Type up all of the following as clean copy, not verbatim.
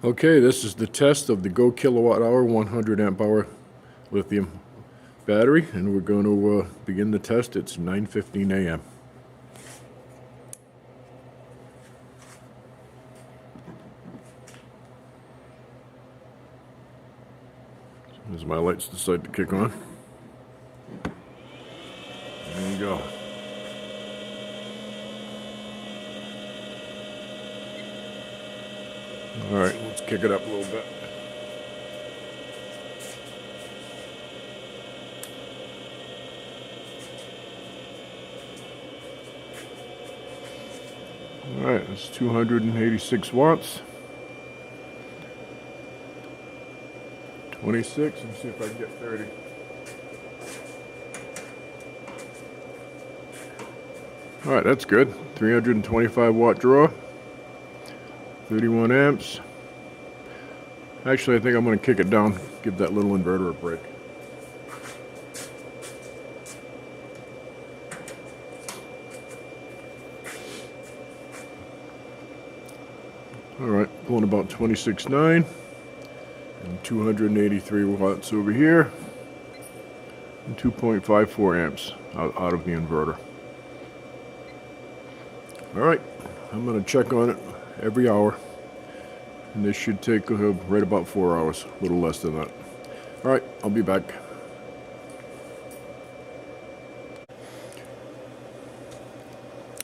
Okay, this is the test of the Go Kilowatt Hour 100 amp hour lithium battery, and we're going to begin the test. It's 9:15 a.m. As my lights decide to kick on. There we go. All right, let's kick it up a little bit. All right, it's 286 watts. 26, let's see if I can get 30. All right, that's good. 325 watt draw. 31 amps. Actually, I think I'm going to kick it down, give that little inverter a break. All right, pulling about 26.9 and 283 watts over here and 2.54 amps out of the inverter. All right, I'm going to check on it every hour, and this should take right about 4 hours, a little less than that. All right, I'll be back.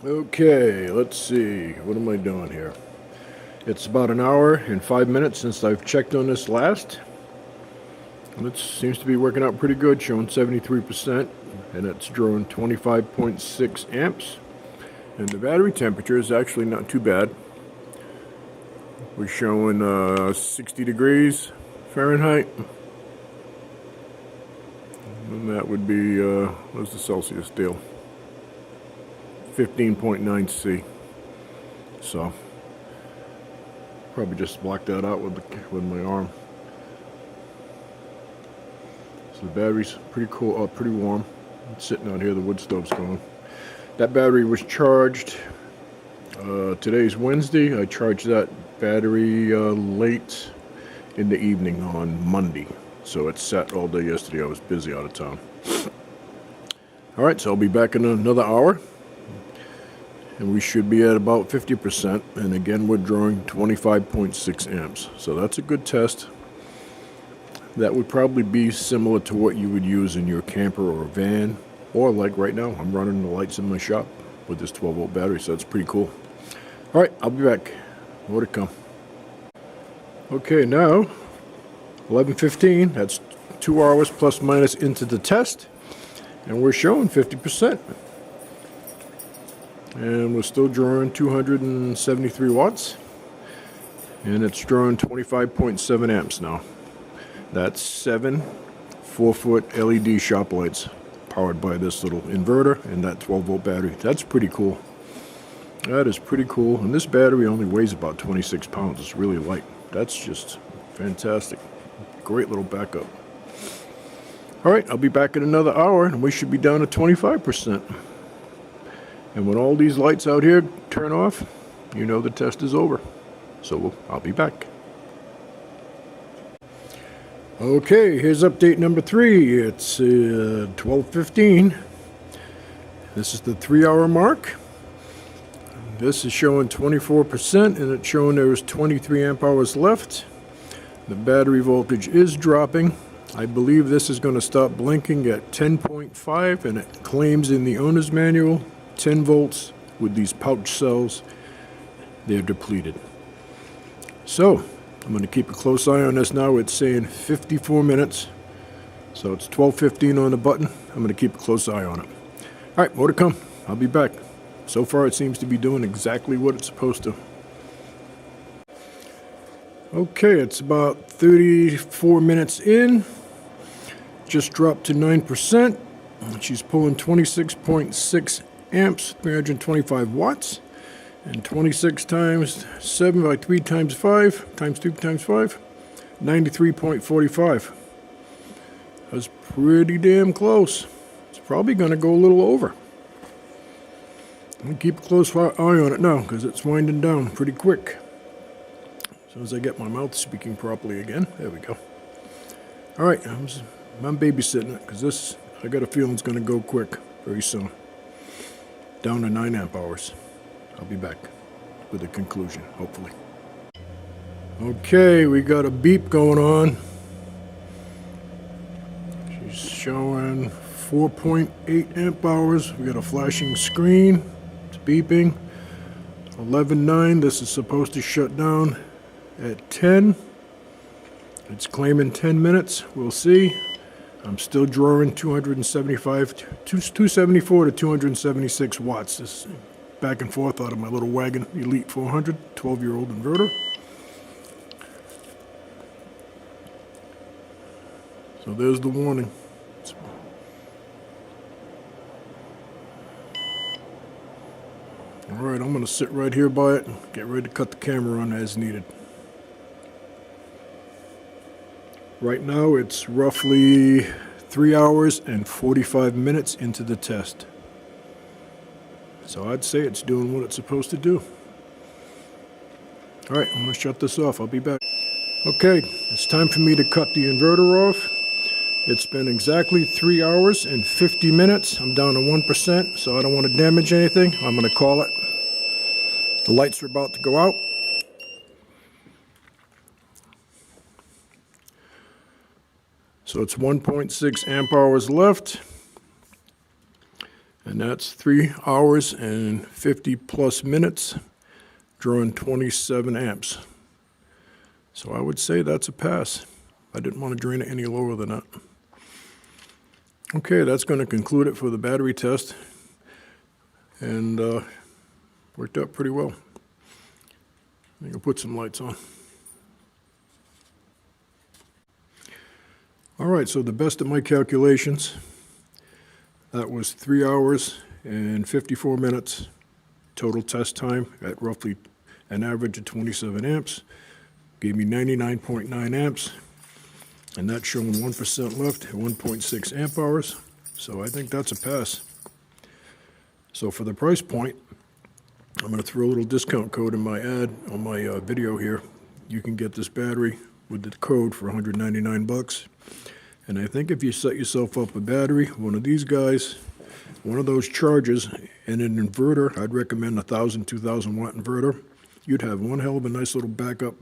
Okay, let's see, what am I doing here? It's about an hour and 5 minutes since I've checked on this last. It seems to be working out pretty good, showing 73%, and it's drawing 25.6 amps. And the battery temperature is actually not too bad. We're showing 60 degrees Fahrenheit. And that would be, what's the Celsius deal? 15.9 C. So, probably just block that out with my arm. So the battery's pretty cool, pretty warm. It's sitting out here, the wood stove's going. That battery was charged, today's Wednesday. I charged that battery late in the evening on Monday. So it sat all day yesterday. I was busy out of town. All right, so I'll be back in another hour. And we should be at about 50%. And again, we're drawing 25.6 amps. So that's a good test. That would probably be similar to what you would use in your camper or van. Or like right now, I'm running the lights in my shop with this 12-volt battery, so that's pretty cool. All right, I'll be back. More to come. Okay, now, 11:15. That's 2 hours plus minus into the test. And we're showing 50%. And we're still drawing 273 watts. And it's drawing 25.7 amps now. That's 7 4-foot LED shop lights, powered by this little inverter and that 12-volt battery. That's pretty cool. That is pretty cool. And this battery only weighs about 26 pounds. It's really light. That's just fantastic. Great little backup. All right, I'll be back in another hour, and we should be down to 25%. And when all these lights out here turn off, you know the test is over. So I'll be back. Okay, here's update number 3. It's 12:15. This is the 3-hour mark. This is showing 24%, and it's showing there's 23 amp hours left. The battery voltage is dropping. I believe this is going to stop blinking at 10.5, and it claims in the owner's manual 10 volts with these pouch cells. They're depleted. So I'm going to keep a close eye on this now. It's saying 54 minutes. So it's 12:15 on the button. I'm going to keep a close eye on it. All right, more to come. I'll be back. So far it seems to be doing exactly what it's supposed to. Okay, it's about 34 minutes in. Just dropped to 9%. She's pulling 26.6 amps, 325 watts. And 26 times 7 by 3 times 5 times 2 times 5, 93.45. That's pretty damn close. It's probably going to go a little over. I'm going to keep a close eye on it now because it's winding down pretty quick. So soon as I get my mouth speaking properly again. There we go. All right, I'm babysitting it because this, I got a feeling it's going to go quick very soon. Down to 9 amp hours. I'll be back with a conclusion, hopefully. Okay, we got a beep going on. She's showing 4.8 amp hours. We got a flashing screen. It's beeping. 11:09. This is supposed to shut down at 10. It's claiming 10 minutes. We'll see. I'm still drawing 274 to 276 watts. This is back and forth out of my little wagon Elite 400 12-year-old inverter. So there's the warning. All right, I'm going to sit right here by it and get ready to cut the camera on as needed. Right now it's roughly 3 hours and 45 minutes into the test. So I'd say it's doing what it's supposed to do. All right, I'm going to shut this off. I'll be back. Okay, it's time for me to cut the inverter off. It's been exactly 3 hours and 50 minutes. I'm down to 1%, so I don't want to damage anything. I'm going to call it. The lights are about to go out. So it's 1.6 amp hours left. And that's 3 hours and 50 plus minutes, drawing 27 amps. So I would say that's a pass. I didn't want to drain it any lower than that. Okay, that's going to conclude it for the battery test. And worked out pretty well. I think I'll put some lights on. All right, so the best of my calculations, that was 3 hours and 54 minutes total test time at roughly an average of 27 amps. Gave me 99.9 amps, and that's showing 1% left at 1.6 amp hours. So I think that's a pass. So for the price point, I'm going to throw a little discount code in my ad on my video here. You can get this battery with the code for 199 bucks. And I think if you set yourself up a battery, one of these guys, one of those chargers, and an inverter, I'd recommend a 1,000, 2,000 watt inverter. You'd have one hell of a nice little backup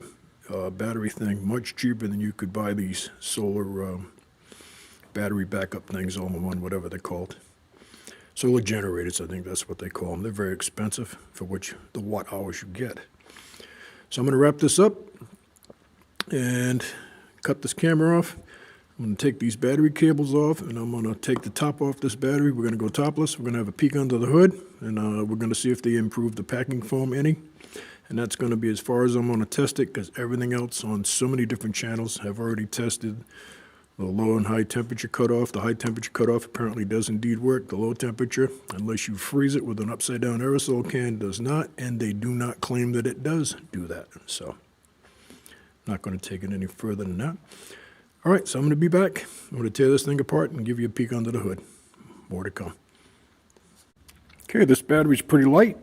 battery thing, much cheaper than you could buy these solar battery backup things, all in one, whatever they're called. Solar generators, I think that's what they call them. They're very expensive for the watt hours you get. So I'm going to wrap this up and cut this camera off. I'm going to take these battery cables off, and I'm going to take the top off this battery. We're going to go topless. We're going to have a peek under the hood, and we're going to see if they improve the packing foam any. And that's going to be as far as I'm going to test it, because everything else on so many different channels have already tested the low and high temperature cutoff. The high temperature cutoff apparently does indeed work. The low temperature, unless you freeze it with an upside down aerosol can, does not, and they do not claim that it does do that. So I'm not going to take it any further than that. All right, so I'm going to be back. I'm going to tear this thing apart and give you a peek under the hood. More to come. Okay, this battery's pretty light.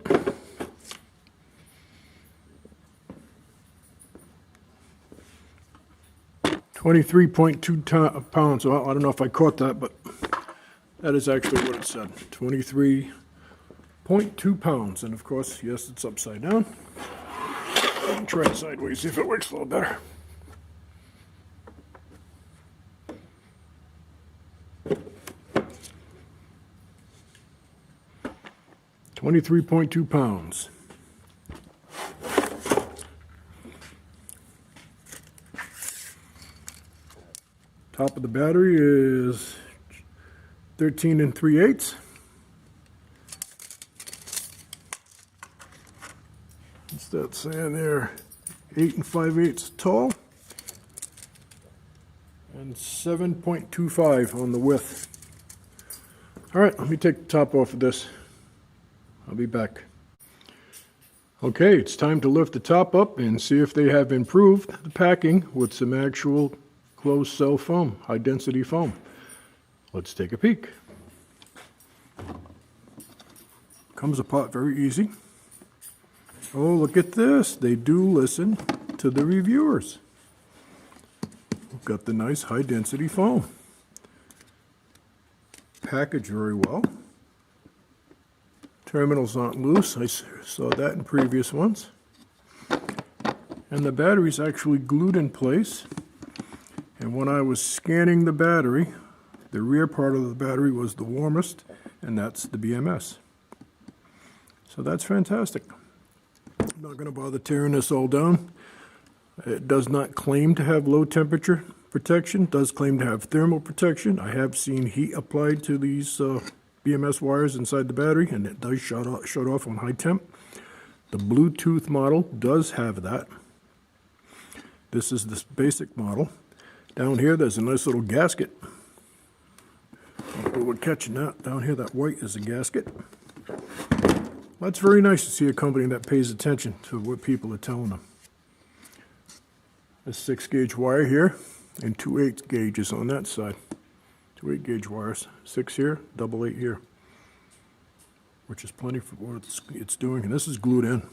.2 pounds. Well, I don't know if I caught that, but that is actually what it said. 23.2 pounds. And of course, yes, it's upside down. I can try it sideways, see if it works a little better. .2 pounds. Top of the battery is 13 3/8. What's that saying there? 8 5/8 tall. And 7.25 on the width. All right, let me take the top off of this. I'll be back. Okay, it's time to lift the top up and see if they have improved the packing with some actual closed cell foam, high density foam. Let's take a peek. Comes apart very easy. Oh, look at this. They do listen to to the reviewers. We've got the nice high density foam. Packaged very well. Terminals aren't loose. I saw that in previous ones. And the battery's actually glued in place. And when I was scanning the battery, the rear part of the battery was the warmest, and that's the BMS. So that's fantastic. I'm not going to bother tearing this all down. It does not claim to have low temperature protection, does claim to have thermal protection. I have seen heat applied to these BMS wires inside the battery, and it does shut off on high temp. The Bluetooth model does have that. This is this basic model. Down here, there's a nice little gasket. We're catching that. Down here, that white is a gasket. That's very nice to see a company that pays attention to what people are telling them. A 6-gauge wire here, and 2 8-gauges on that side. 2 8-gauge wires. 6 here, double 8 here. Which is plenty for what it's doing. And this is glued in.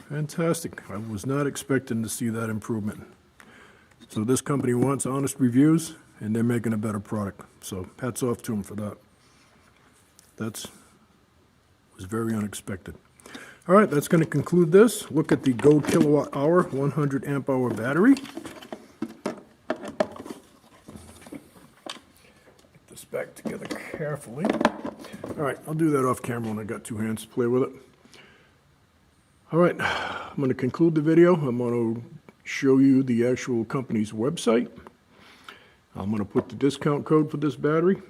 Fantastic. I was not expecting to see that improvement. So this company wants honest reviews, and they're making a better product. So hats off to them for that. That was very unexpected. All right, that's going to conclude this. Look at the Go Kilowatt Hour 100 amp hour battery. Get this back together carefully. All right, I'll do that off camera when I got 2 hands to play with it. All right, I'm going to conclude the video. I'm going to show you the actual company's website. I'm going to put the discount code for this battery.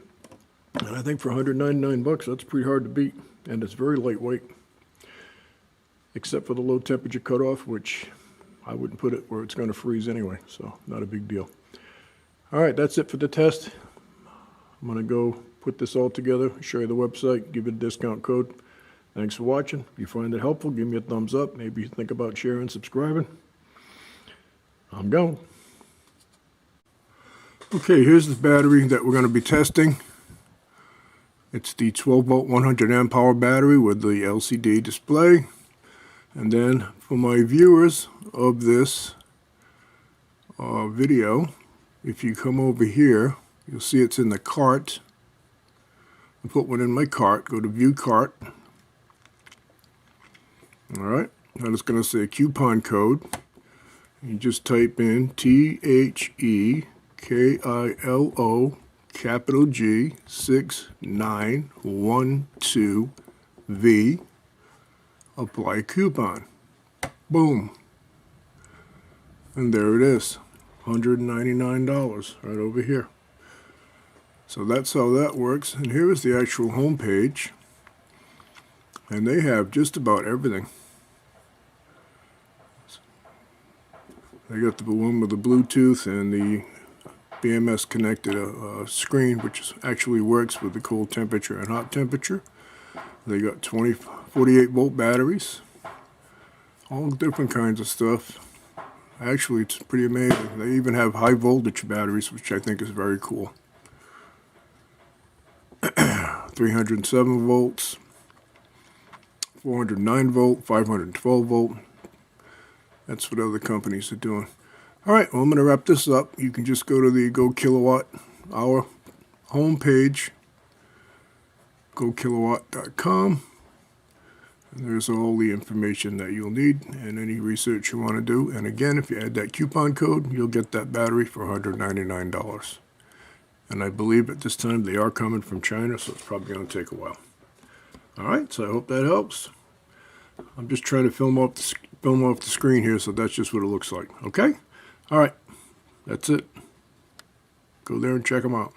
And I think for 199 bucks, that's pretty hard to beat. And it's very lightweight. Except for the low temperature cutoff, which I wouldn't put it where it's going to freeze anyway. So not a big deal. All right, that's it for the test. I'm going to go put this all together, show you the website, give it a discount code. Thanks for watching. If you find it helpful, give me a thumbs up. Maybe think about sharing and subscribing. I'm going. Okay, here's the battery that we're going to be testing. It's the 12-volt 100 amp hour battery with the LCD display. And then for my viewers of this video, if you come over here, you'll see it's in the cart. I put one in my cart. Go to View Cart. All right, now it's going to say coupon code. You just type in THEKILO capital G 6912V. Apply coupon. Boom. And there it is. $199 right over here. So that's how that works. And here is the actual home page. And they have just about everything. They got the one with the Bluetooth and the BMS connected screen, which actually works with the cold temperature and hot temperature. They got 48 volt batteries, all different kinds of stuff. Actually, it's pretty amazing. They even have high voltage batteries, which I think is very cool. 307 volts, 409 volt, 512 volt. That's what other companies are doing. All right, well, I'm going to wrap this up. You can just go to the Go Kilowatt Hour homepage, gokilowatt.com. And there's all the information that you'll need and any research you want to do. And again, if you add that coupon code, you'll get that battery for $199. And I believe at this time they are coming from China, so it's probably going to take a while. All right, so I hope that helps. I'm just trying to film off the screen here, so that's just what it looks like. Okay? All right, that's it. Go there and check them out.